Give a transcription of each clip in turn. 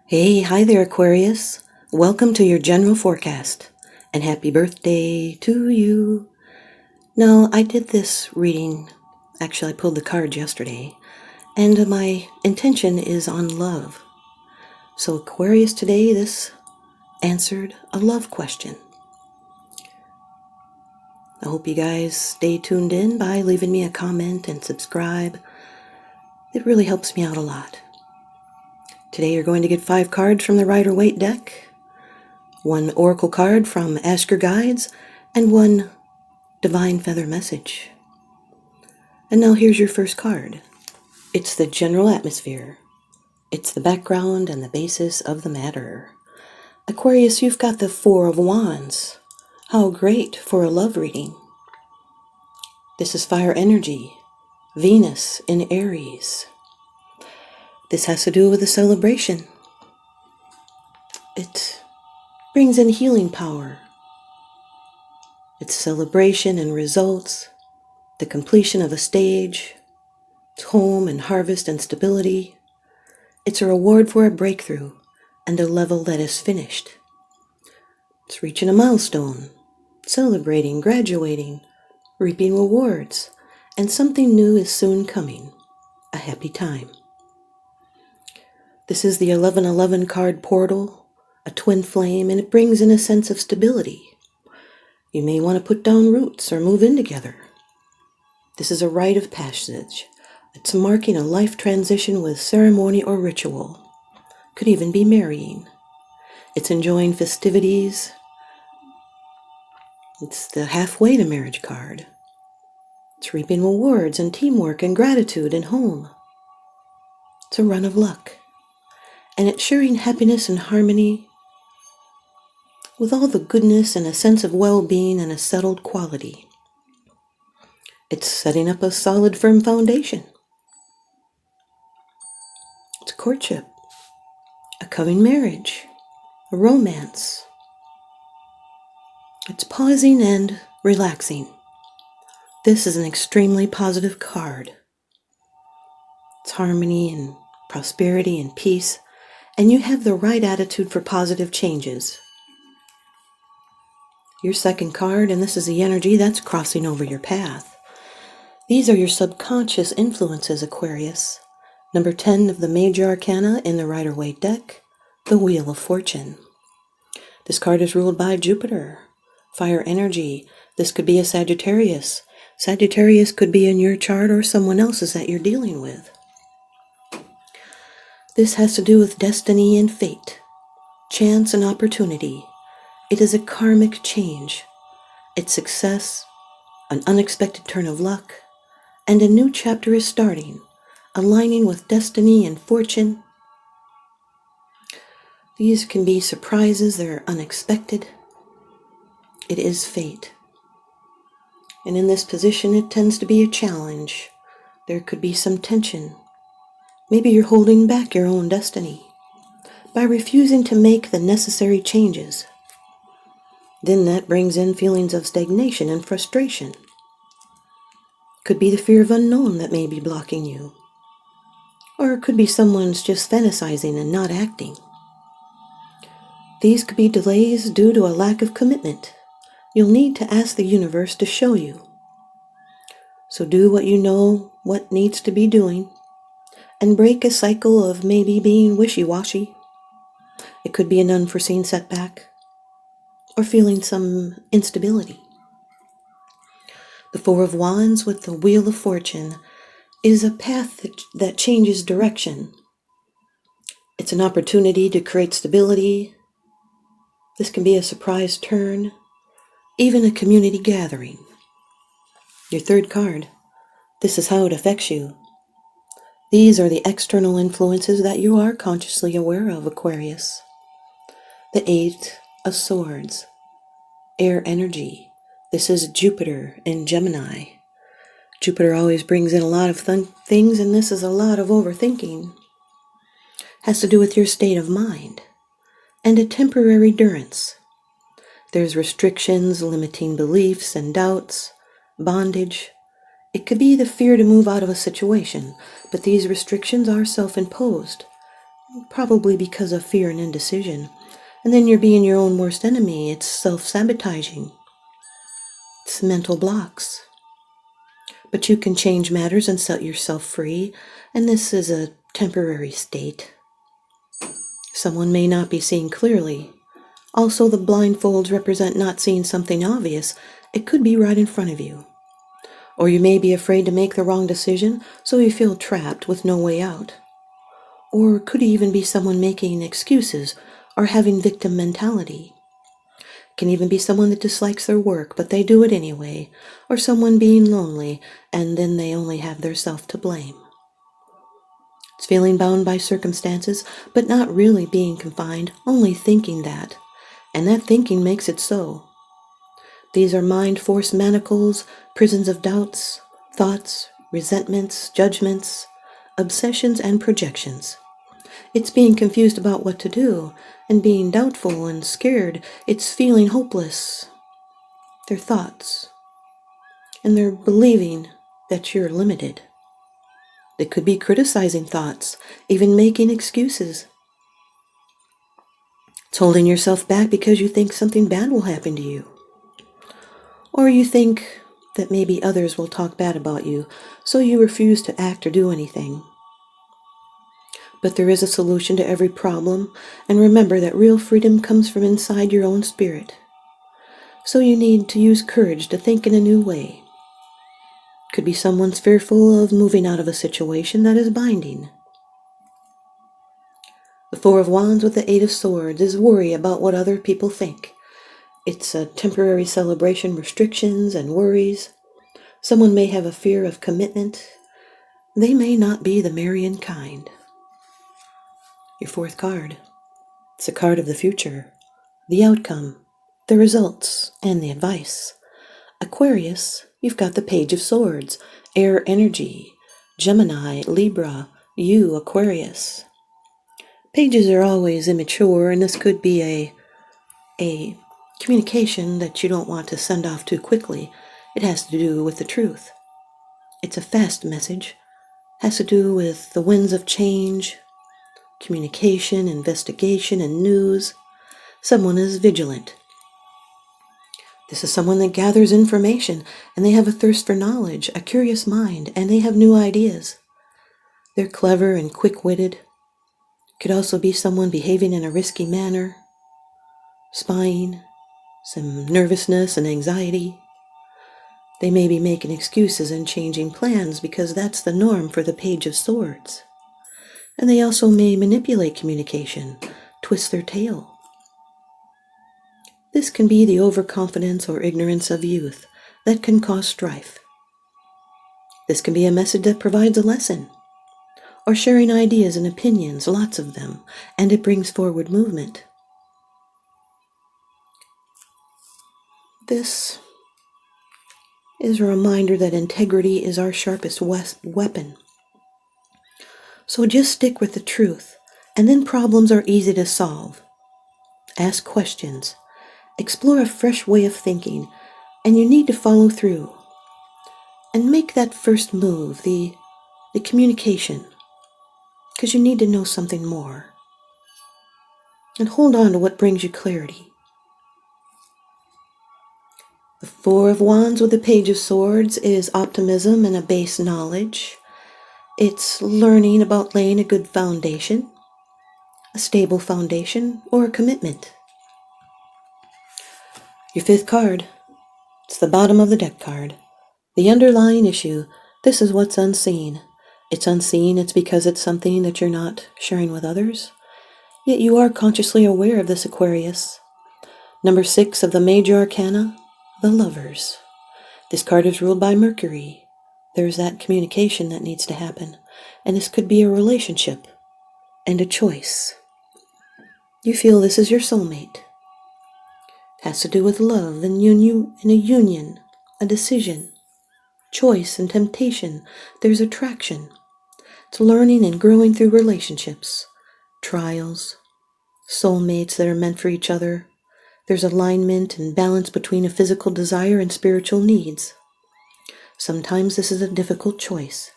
Hey, hi there, Aquarius. Welcome to your general forecast, and happy birthday to you. Now, I did this reading, actually I pulled the cards yesterday, and my intention is on love. So Aquarius today, this answered a love question. I hope you guys stay tuned in by leaving me a comment and subscribe. It really helps me out a lot. Today you're going to get 5 cards from the Rider-Waite deck, 1 oracle card from Ask Your Guides, and 1 divine feather message. And now here's your first card. It's the general atmosphere. It's the background and the basis of the matter. Aquarius, you've got the 4 of Wands. How great for a love reading. This is fire energy, Venus in Aries. This has to do with a celebration. It brings in healing power. It's celebration and results, the completion of a stage, it's home and harvest and stability. It's a reward for a breakthrough and a level that is finished. It's reaching a milestone, celebrating, graduating, reaping rewards, and something new is soon coming, a happy time. This is the 1111 card portal, a twin flame, and it brings in a sense of stability. You may want to put down roots or move in together. This is a rite of passage. It's marking a life transition with ceremony or ritual. Could even be marrying. It's enjoying festivities. It's the halfway to marriage card. It's reaping rewards and teamwork and gratitude and home. It's a run of luck. And it's sharing happiness and harmony with all the goodness and a sense of well-being and a settled quality. It's setting up a solid, firm foundation. It's courtship, a coming marriage, a romance. It's pausing and relaxing. This is an extremely positive card. It's harmony and prosperity and peace, and you have the right attitude for positive changes. Your second card, and this is the energy that's crossing over your path. These are your subconscious influences, Aquarius. Number 10 of the Major Arcana in the Rider-Waite deck, the Wheel of Fortune. This card is ruled by Jupiter, fire energy. This could be a Sagittarius. Sagittarius could be in your chart or someone else's that you're dealing with. This has to do with destiny and fate, chance and opportunity. It is a karmic change. It's success, an unexpected turn of luck, and a new chapter is starting, aligning with destiny and fortune. These can be surprises, they're unexpected. It is fate. And in this position, it tends to be a challenge. There could be some tension. Maybe you're holding back your own destiny by refusing to make the necessary changes. Then that brings in feelings of stagnation and frustration. Could be the fear of unknown that may be blocking you. Or it could be someone's just fantasizing and not acting. These could be delays due to a lack of commitment. You'll need to ask the universe to show you. So do what you know what needs to be doing, and break a cycle of maybe being wishy-washy. It could be an unforeseen setback, or feeling some instability. The 4 of Wands with the Wheel of Fortune is a path that changes direction. It's an opportunity to create stability. This can be a surprise turn, even a community gathering. Your third card, this is how it affects you. These are the external influences that you are consciously aware of, Aquarius. The 8 of Swords, air energy. This is Jupiter in Gemini. Jupiter always brings in a lot of things, and this is a lot of overthinking. Has to do with your state of mind and a temporary durance. There's restrictions, limiting beliefs and doubts, bondage. It could be the fear to move out of a situation, but these restrictions are self-imposed. probably because of fear and indecision. And then you're being your own worst enemy. It's self-sabotaging. It's mental blocks. But you can change matters and set yourself free, and this is a temporary state. Someone may not be seeing clearly. Also, the blindfolds represent not seeing something obvious. It could be right in front of you. Or you may be afraid to make the wrong decision, so you feel trapped with no way out. Or it could even be someone making excuses or having victim mentality. It can even be someone that dislikes their work, but they do it anyway. Or someone being lonely, and then they only have their self to blame. It's feeling bound by circumstances, but not really being confined, only thinking that. And that thinking makes it so. These are mind force manacles, prisons of doubts, thoughts, resentments, judgments, obsessions, and projections. It's being confused about what to do, and being doubtful and scared. It's feeling hopeless. They're thoughts. And they're believing that you're limited. They could be criticizing thoughts, even making excuses. It's holding yourself back because you think something bad will happen to you. Or you think that maybe others will talk bad about you, so you refuse to act or do anything. But there is a solution to every problem, and remember that real freedom comes from inside your own spirit. So you need to use courage to think in a new way. Could be someone's fearful of moving out of a situation that is binding. The Four of Wands with the Eight of Swords is worry about what other people think. It's a temporary celebration, restrictions and worries. Someone may have a fear of commitment. They may not be the marrying kind. Your fourth card. It's a card of the future, the outcome, the results, and the advice. Aquarius, you've got the Page of Swords, air energy. Gemini, Libra, you, Aquarius. Pages are always immature, and this could be a communication that you don't want to send off too quickly. It has to do with the truth. It's a fast message. It has to do with the winds of change, communication, investigation, and news. Someone is vigilant. This is someone that gathers information, and they have a thirst for knowledge, a curious mind, and they have new ideas. They're clever and quick-witted. Could also be someone behaving in a risky manner, spying, some nervousness and anxiety. They may be making excuses and changing plans because that's the norm for the Page of Swords. And they also may manipulate communication, twist their tail. This can be the overconfidence or ignorance of youth that can cause strife. This can be a message that provides a lesson, or sharing ideas and opinions, lots of them, and it brings forward movement. This is a reminder that integrity is our sharpest weapon. So just stick with the truth, and then problems are easy to solve. Ask questions. Explore a fresh way of thinking, and you need to follow through. And make that first move, the communication, because you need to know something more. And hold on to what brings you clarity. The Four of Wands with the Page of Swords is optimism and a base knowledge. It's learning about laying a good foundation, a stable foundation, or a commitment. Your fifth card. It's the bottom of the deck card. The underlying issue. This is what's unseen. It's unseen. It's because it's something that you're not sharing with others. Yet you are consciously aware of this, Aquarius. Number 6 of the major arcana, the Lovers. This card is ruled by Mercury. There's that communication that needs to happen. And this could be a relationship and a choice. You feel this is your soulmate. It has to do with love and a union, a decision, choice and temptation. There's attraction. It's learning and growing through relationships, trials, soulmates that are meant for each other. There's alignment and balance between a physical desire and spiritual needs. Sometimes this is a difficult choice.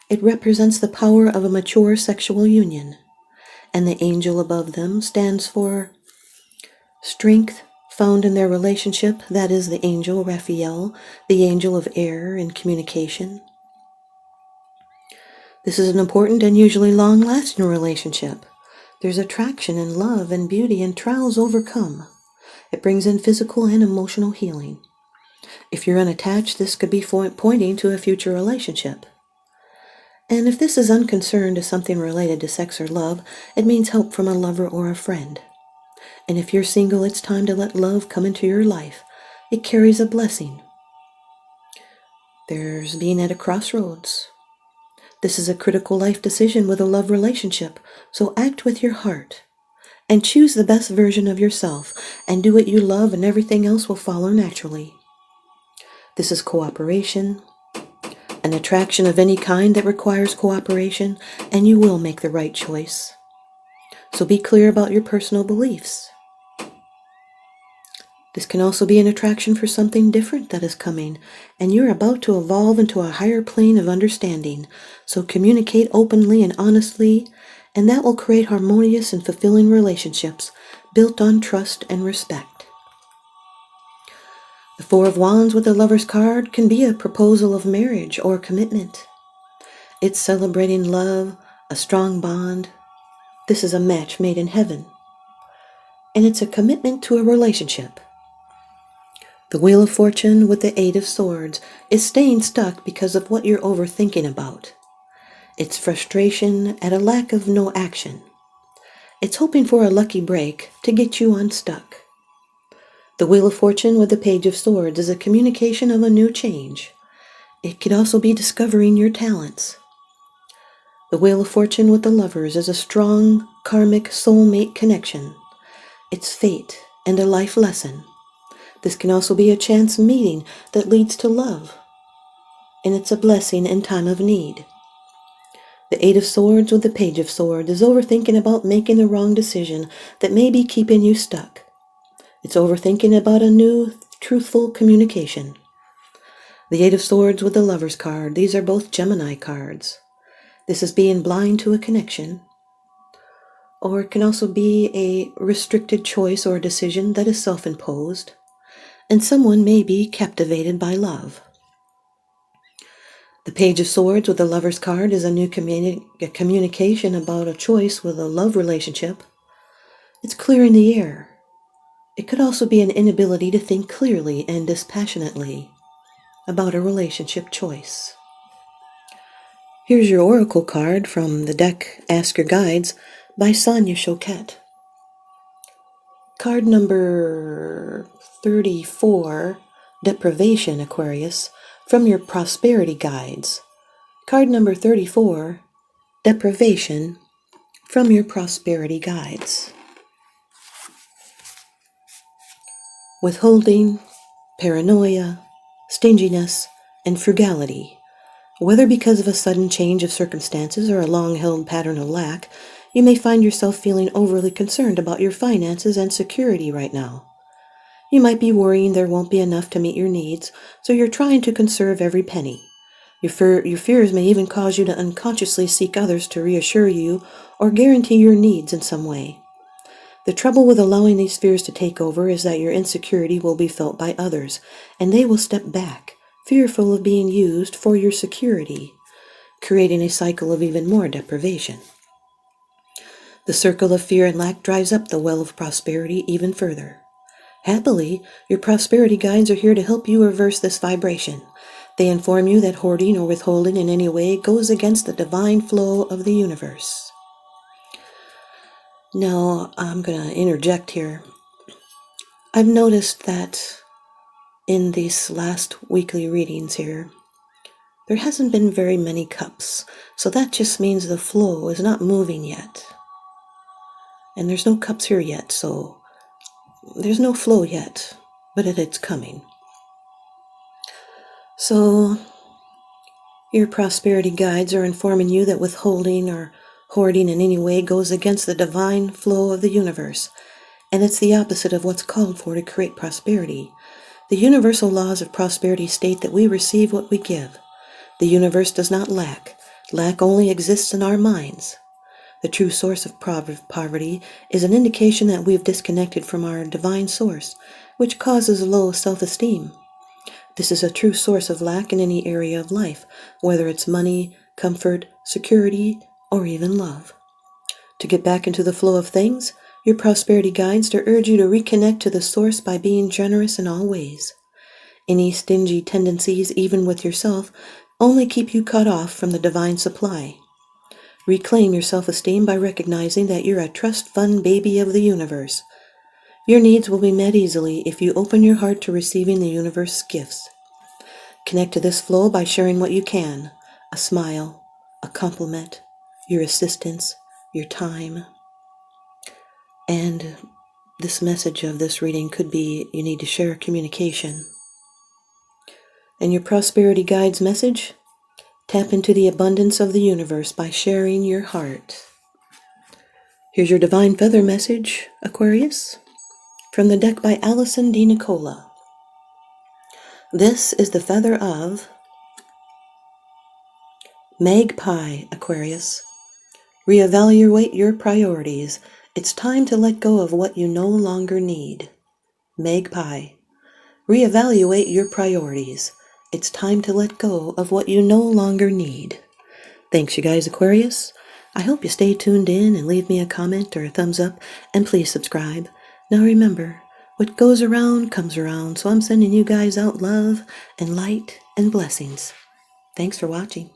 It represents the power of a mature sexual union. and the angel above them stands for strength found in their relationship. That is the angel Raphael, the angel of air and communication. This is an important and usually long-lasting relationship. There's attraction and love and beauty and trials overcome. It brings in physical and emotional healing. If you're unattached, this could be pointing to a future relationship. And if this is unconcerned to something related to sex or love, it means help from a lover or a friend. And if you're single, it's time to let love come into your life. It carries a blessing. There's being at a crossroads. This is a critical life decision with a love relationship, so act with your heart. And choose the best version of yourself, and do what you love, and everything else will follow naturally. This is cooperation, an attraction of any kind that requires cooperation, and you will make the right choice. So be clear about your personal beliefs. This can also be an attraction for something different that is coming, and you're about to evolve into a higher plane of understanding. So communicate openly and honestly, and that will create harmonious and fulfilling relationships built on trust and respect. The Four of Wands with the Lover's card can be a proposal of marriage or commitment. It's celebrating love, a strong bond. This is a match made in heaven. And it's a commitment to a relationship. The Wheel of Fortune with the Eight of Swords is staying stuck because of what you're overthinking about. It's frustration at a lack of no action. It's hoping for a lucky break to get you unstuck. The Wheel of Fortune with the Page of Swords is a communication of a new change. It could also be discovering your talents. The Wheel of Fortune with the Lovers is a strong, karmic, soulmate connection. It's fate and a life lesson. This can also be a chance meeting that leads to love. And it's a blessing in time of need. The Eight of Swords with the Page of Swords is overthinking about making the wrong decision that may be keeping you stuck. It's overthinking about a new, truthful communication. The Eight of Swords with the Lover's card. These are both Gemini cards. This is being blind to a connection. Or it can also be a restricted choice or decision that is self-imposed. And someone may be captivated by love. The Page of Swords with the Lover's card is a new communication about a choice with a love relationship. It's clearing the air. It could also be an inability to think clearly and dispassionately about a relationship choice. Here's your oracle card from the deck Ask Your Guides by Sonia Choquette. Card number 34, Deprivation, Aquarius, from your Prosperity Guides. Card number 34, Deprivation, from your Prosperity Guides. Withholding, paranoia, stinginess, and frugality. Whether because of a sudden change of circumstances or a long-held pattern of lack, you may find yourself feeling overly concerned about your finances and security right now. You might be worrying there won't be enough to meet your needs, so you're trying to conserve every penny. Your fears may even cause you to unconsciously seek others to reassure you or guarantee your needs in some way. The trouble with allowing these fears to take over is that your insecurity will be felt by others, and they will step back, fearful of being used for your security, creating a cycle of even more deprivation. The circle of fear and lack drives up the well of prosperity even further. Happily, your prosperity guides are here to help you reverse this vibration. They inform you that hoarding or withholding in any way goes against the divine flow of the universe. Now, I'm going to interject here. I've noticed that in these last weekly readings here, there hasn't been very many cups, so that just means the flow is not moving yet. And there's no cups here yet, so there's no flow yet, but it's coming. So, your prosperity guides are informing you that withholding or hoarding in any way goes against the divine flow of the universe, and it's the opposite of what's called for to create prosperity. The universal laws of prosperity state that we receive what we give. The universe does not lack. Lack only exists in our minds. The true source of poverty is an indication that we've disconnected from our divine source, which causes low self-esteem. This is a true source of lack in any area of life, whether it's money, comfort, security, or even love. To get back into the flow of things, your prosperity guides to urge you to reconnect to the source by being generous in all ways. Any stingy tendencies, even with yourself, only keep you cut off from the divine supply. Reclaim your self-esteem by recognizing that you're a trust fund baby of the universe. Your needs will be met easily if you open your heart to receiving the universe's gifts. Connect to this flow by sharing what you can: a smile, a compliment, your assistance, your time. And this message of this reading could be you need to share communication. And your prosperity guide's message: tap into the abundance of the universe by sharing your heart. Here's your divine feather message, Aquarius, from the deck by Allison D. Nicola. This is the feather of Magpie, Aquarius. Reevaluate your priorities. It's time to let go of what you no longer need. Magpie. Reevaluate your priorities. It's time to let go of what you no longer need. Thanks, you guys, Aquarius. I hope you stay tuned in and leave me a comment or a thumbs up, and please subscribe. Now remember, what goes around comes around, so I'm sending you guys out love and light and blessings. Thanks for watching.